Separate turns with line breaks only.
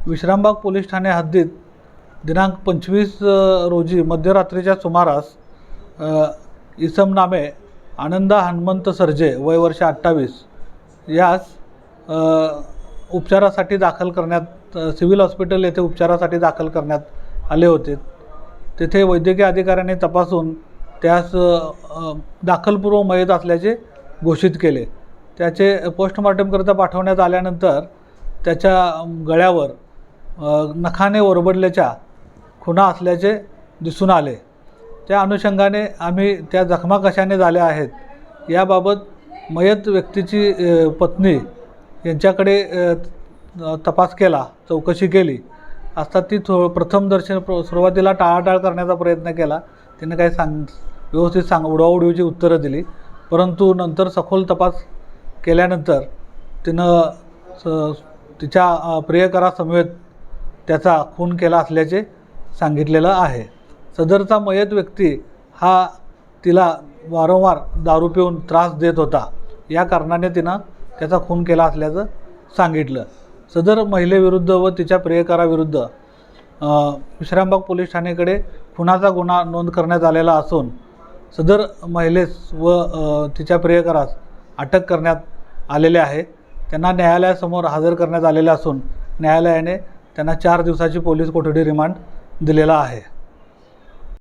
Vishrambag police Thane हद्दीत दिनांक 25 रोजी मध्यरात्रीच्या सुमारास इसम नामे आनंदा हनुमंत सर्जे वय वर्ष 28 यास उपचारासाठी दाखल करण्यात सिव्हिल हॉस्पिटल येथे उपचारासाठी दाखल करण्यात आले होते। तेथे वैद्यकीय अधिकाऱ्यांनी तपासून त्यास दाखलपूर्व मयत असल्याचे घोषित केले। त्याचे पोस्टमॉर्टमकरिता पाठवण्यात आल्यानंतर त्याच्या गळ्यावर नखाने ओरबडल्याच्या खुणा असल्याचे दिसून आले। त्या अनुषंगाने आम्ही त्या जखमा कशाने झाल्या आहेत याबाबत मयत व्यक्तीची पत्नी यांच्याकडे तपास केला, चौकशी केली असता ती प्रथमदर्शन सुरुवातीला टाळाटाळ करण्याचा प्रयत्न केला। तिने काही व्यवस्थित उडवाउडवीची उत्तरं दिली, परंतु नंतर सखोल तपास केल्यानंतर तिनं तिच्या प्रियकरासमवेत त्याचा खून केला असल्याचे सांगितलेलं आहे। सदरचा मयत व्यक्ती हा तिला वारंवार दारू पिऊन त्रास देत होता, या कारणाने तिनं त्याचा खून केला असल्याचं सांगितलं। सदर महिलेविरुद्ध व तिच्या प्रियकराविरुद्ध विश्रामबाग पोलीस ठाणेकडे खुनाचा गुन्हा नोंद करण्यात आलेला असून सदर महिलेस व तिच्या प्रियकरास अटक करण्यात आलेले आहे। त्यांना न्यायालयासमोर हजर करण्यात आलेले असून न्यायालयाने त्यांना 4 दिवसाची पोलीस कोठडी रिमांड दिलेला आहे।